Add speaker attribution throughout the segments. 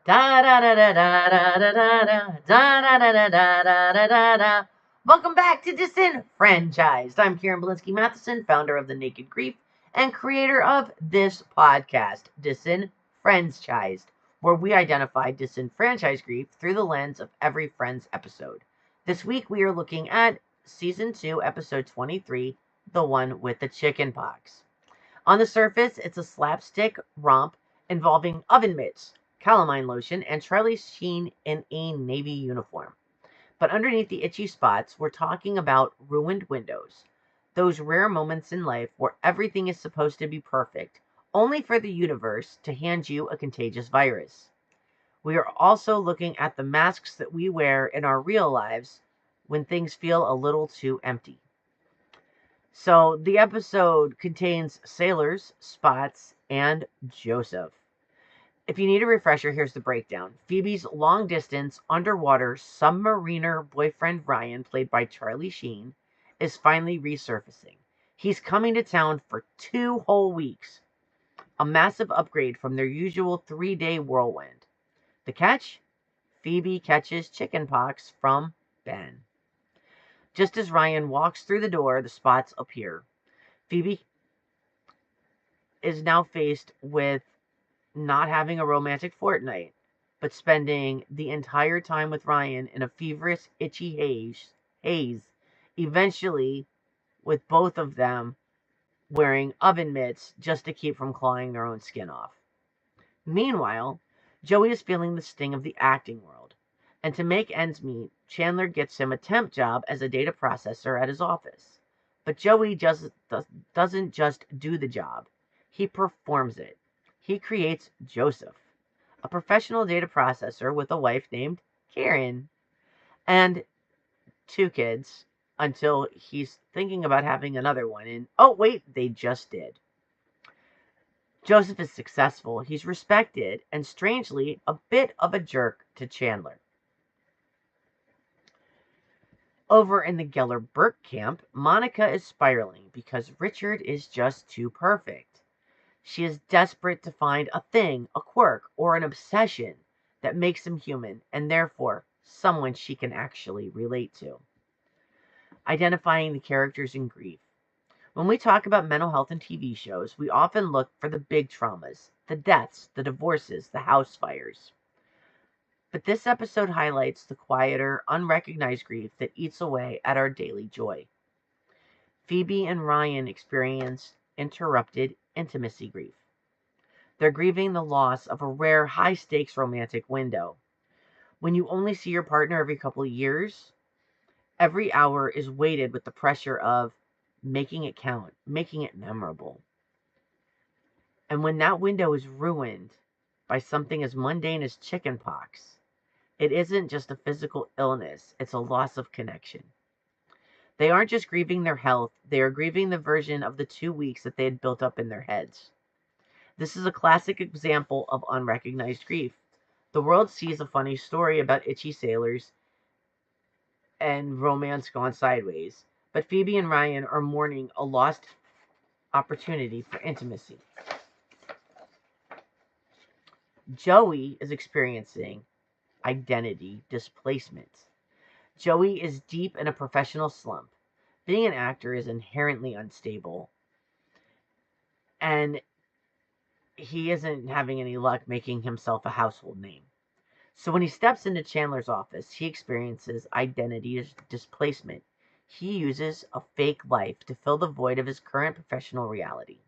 Speaker 1: Da da da da da da da da da da da da da da da da. Welcome back to Disenfranchised. I'm Bulinski Mathison, founder of The Naked Grief and creator of this podcast, DisenFRIENDSchised, where we identify disenfranchised grief through the lens of every Friends episode. This week we are looking at Season 2, Episode 23, the one with the chicken pox. On the surface, it's a slapstick romp involving oven mitts, calamine lotion, and Charlie Sheen in a navy uniform. But underneath the itchy spots, we're talking about ruined windows. Those rare moments in life where everything is supposed to be perfect, only for the universe to hand you a contagious virus. We are also looking at the masks that we wear in our real lives when things feel a little too empty. So the episode contains sailors, spots, and Joseph. If you need a refresher, here's the breakdown. Phoebe's long-distance underwater submariner boyfriend Ryan, played by Charlie Sheen, is finally resurfacing. He's coming to town for 2 whole weeks, a massive upgrade from their usual 3-day whirlwind. The catch? Phoebe catches chicken pox from Ben. Just as Ryan walks through the door, the spots appear. Phoebe is now faced with not having a romantic fortnight, but spending the entire time with Ryan in a feverish, itchy haze, eventually with both of them wearing oven mitts just to keep from clawing their own skin off. Meanwhile, Joey is feeling the sting of the acting world, and to make ends meet, Chandler gets him a temp job as a data processor at his office. But Joey doesn't just do the job, he performs it. He creates Joseph, a professional data processor with a wife named Karen, and 2 kids, until he's thinking about having another one. And oh wait, they just did. Joseph is successful, he's respected, and strangely, a bit of a jerk to Chandler. Over in the Geller-Burke camp, Monica is spiraling because Richard is just too perfect. She is desperate to find a thing, a quirk, or an obsession that makes him human, and therefore someone she can actually relate to. Identifying the characters in grief. When we talk about mental health in TV shows, we often look for the big traumas, the deaths, the divorces, the house fires. But this episode highlights the quieter, unrecognized grief that eats away at our daily joy. Phoebe and Ryan experience interrupted intimacy grief. They're grieving the loss of a rare, high-stakes romantic window. When you only see your partner every couple of years, every hour is weighted with the pressure of making it count, making it memorable. And when that window is ruined by something as mundane as chicken pox, it isn't just a physical illness, it's a loss of connection. They aren't just grieving their health, they are grieving the version of the 2 weeks that they had built up in their heads. This is a classic example of unrecognized grief. The world sees a funny story about itchy sailors and romance gone sideways, but Phoebe and Ryan are mourning a lost opportunity for intimacy. Joey is experiencing identity displacement. Joey is deep in a professional slump. Being an actor is inherently unstable, and he isn't having any luck making himself a household name. So when he steps into Chandler's office, he experiences identity displacement. He uses a fake life to fill the void of his current professional reality.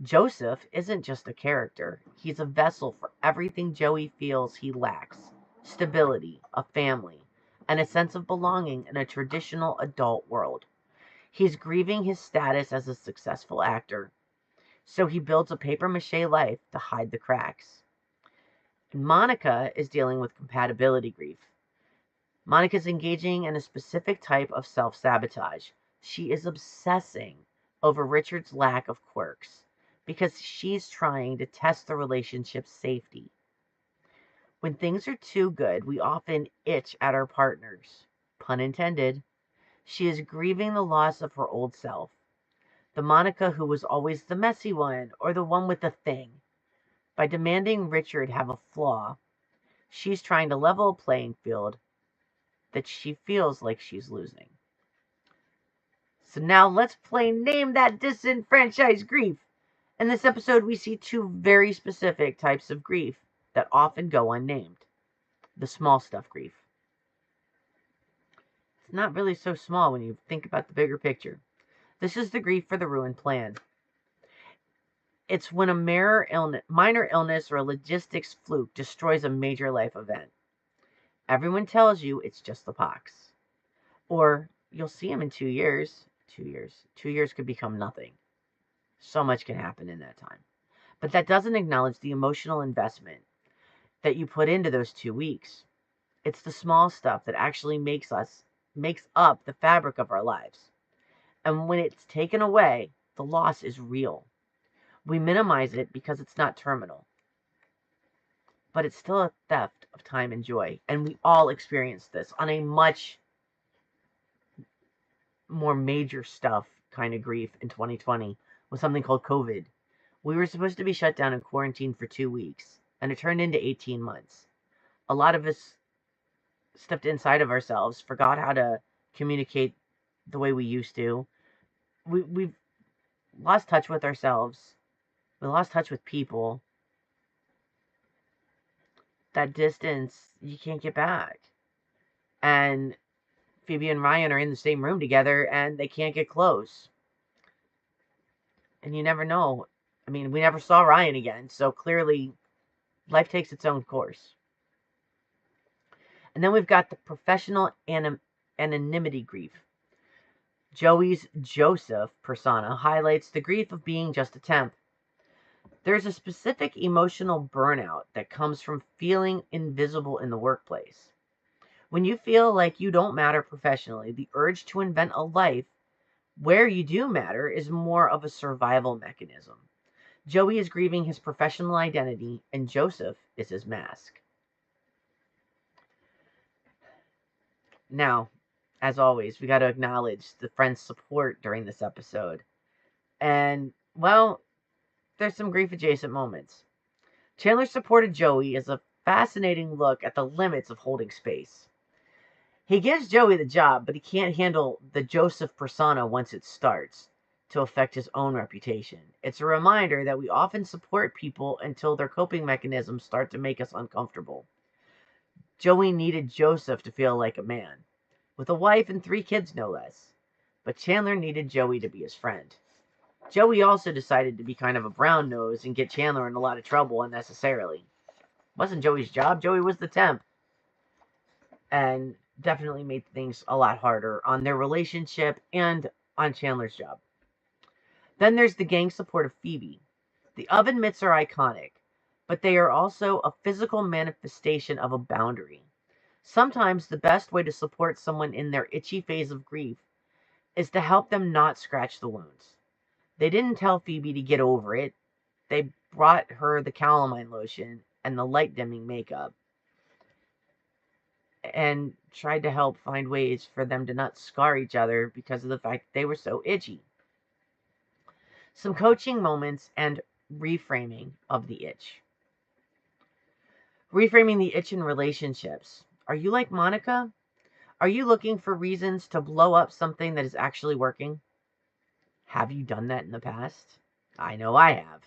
Speaker 1: Joseph isn't just a character. He's a vessel for everything Joey feels he lacks: stability, a family, and a sense of belonging in a traditional adult world. He's grieving his status as a successful actor, so he builds a papier-mâché life to hide the cracks. And Monica is dealing with compatibility grief. Monica's engaging in a specific type of self-sabotage. She is obsessing over Richard's lack of quirks because she's trying to test the relationship's safety. When things are too good, we often itch at our partners. Pun intended. She is grieving the loss of her old self. The Monica who was always the messy one or the one with the thing. By demanding Richard have a flaw, She's trying to level a playing field that she feels like she's losing. So now let's play Name That Disenfranchised Grief. In this episode, we see two very specific types of grief that often go unnamed. The small stuff grief. It's not really so small when you think about the bigger picture. This is the grief for the ruined plan. It's when a minor illness or a logistics fluke destroys a major life event. Everyone tells you it's just the pox. Or you'll see him in 2 years. 2 years. 2 years could become nothing. So much can happen in that time. But that doesn't acknowledge the emotional investment that you put into those 2 weeks. It's the small stuff that actually makes up the fabric of our lives. And when it's taken away, the loss is real. We minimize it because it's not terminal. But it's still a theft of time and joy. And we all experience this on a much more major stuff kind of grief in 2020 with something called COVID. We were supposed to be shut down and quarantined for 2 weeks, and it turned into 18 months. A lot of us stepped inside of ourselves, forgot how to communicate the way we used to. We've lost touch with ourselves. We lost touch with people. That distance, you can't get back. And Phoebe and Ryan are in the same room together, and they can't get close. And you never know. I mean, we never saw Ryan again, so clearly life takes its own course. And then we've got the professional anonymity grief. Joey's Joseph persona highlights the grief of being just a temp. There's a specific emotional burnout that comes from feeling invisible in the workplace. When you feel like you don't matter professionally, the urge to invent a life where you do matter is more of a survival mechanism. Joey is grieving his professional identity, and Joseph is his mask. Now, as always, we got to acknowledge the friends' support during this episode. And, well, there's some grief-adjacent moments. Chandler's support of Joey is a fascinating look at the limits of holding space. He gives Joey the job, but he can't handle the Joseph persona once it starts to affect his own reputation. It's a reminder that we often support people until their coping mechanisms start to make us uncomfortable. Joey needed Joseph to feel like a man, with a wife and 3 kids no less. But Chandler needed Joey to be his friend. Joey also decided to be kind of a brown nose and get Chandler in a lot of trouble unnecessarily. It wasn't Joey's job. Joey was the temp. And definitely made things a lot harder on their relationship and on Chandler's job. Then there's the gang support of Phoebe. The oven mitts are iconic, but they are also a physical manifestation of a boundary. Sometimes the best way to support someone in their itchy phase of grief is to help them not scratch the wounds. They didn't tell Phoebe to get over it. They brought her the calamine lotion and the light dimming makeup and tried to help find ways for them to not scar each other because of the fact they were so itchy. Some coaching moments and reframing of the itch. Reframing the itch in relationships. Are you like Monica? Are you looking for reasons to blow up something that is actually working? Have you done that in the past? I know I have.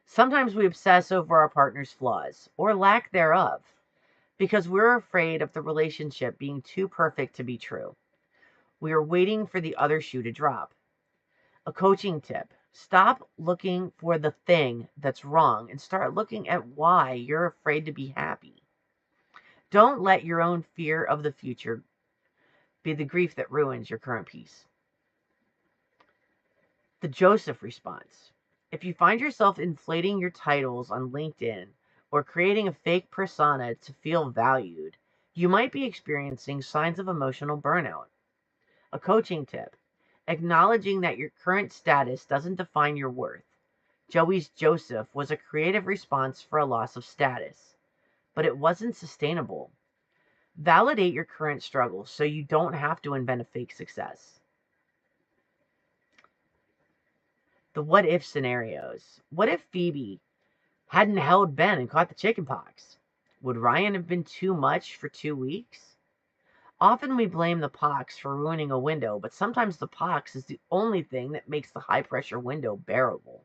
Speaker 1: Sometimes we obsess over our partner's flaws, or lack thereof, because we're afraid of the relationship being too perfect to be true. We are waiting for the other shoe to drop. A coaching tip: stop looking for the thing that's wrong and start looking at why you're afraid to be happy. Don't let your own fear of the future be the grief that ruins your current peace. The Joseph response. If you find yourself inflating your titles on LinkedIn or creating a fake persona to feel valued, you might be experiencing signs of emotional burnout. A coaching tip: acknowledging that your current status doesn't define your worth. Joey's Joseph was a creative response for a loss of status, but it wasn't sustainable. Validate your current struggles so you don't have to invent a fake success. The what if scenarios. What if Phoebe hadn't held Ben and caught the chicken pox? Would Ryan have been too much for 2 weeks? Often we blame the pox for ruining a window, but sometimes the pox is the only thing that makes the high-pressure window bearable.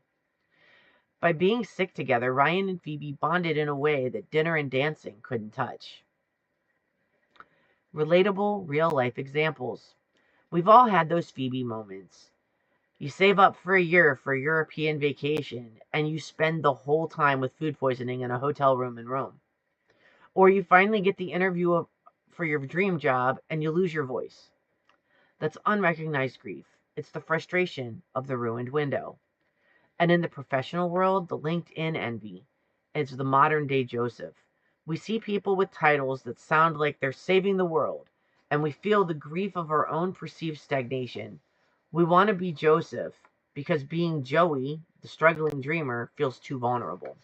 Speaker 1: By being sick together, Ryan and Phoebe bonded in a way that dinner and dancing couldn't touch. Relatable, real-life examples. We've all had those Phoebe moments. You save up for a year for a European vacation, and you spend the whole time with food poisoning in a hotel room in Rome. Or you finally get the interview for your dream job, and you lose your voice. That's unrecognized grief. It's the frustration of the ruined window. And in the professional world, the LinkedIn envy. It's the modern-day Joseph. We see people with titles that sound like they're saving the world, and we feel the grief of our own perceived stagnation. We want to be Joseph because being Joey, the struggling dreamer, feels too vulnerable.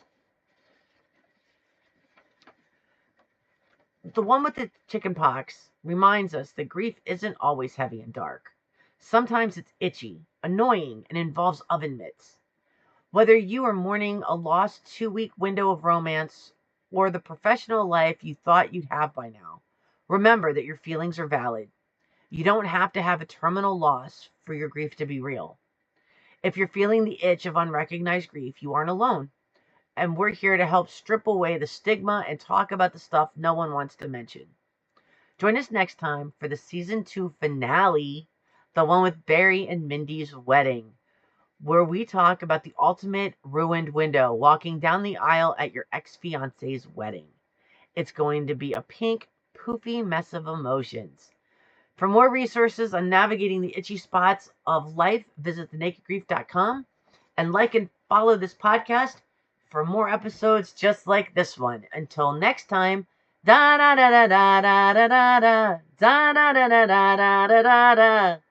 Speaker 1: The one with the chicken pox reminds us that grief isn't always heavy and dark. Sometimes it's itchy, annoying, and involves oven mitts. Whether you are mourning a lost 2-week window of romance or the professional life you thought you'd have by now, remember that your feelings are valid. You don't have to have a terminal loss for your grief to be real. If you're feeling the itch of unrecognized grief, you aren't alone. And we're here to help strip away the stigma and talk about the stuff no one wants to mention. Join us next time for the season 2 finale, the one with Barry and Mindy's wedding, where we talk about the ultimate ruined window, walking down the aisle at your ex-fiancé's wedding. It's going to be a pink, poofy mess of emotions. For more resources on navigating the itchy spots of life, visit thenakedgrief.com and like and follow this podcast for more episodes just like this one. Until next time, da da da da da da da da da da da da da da da da.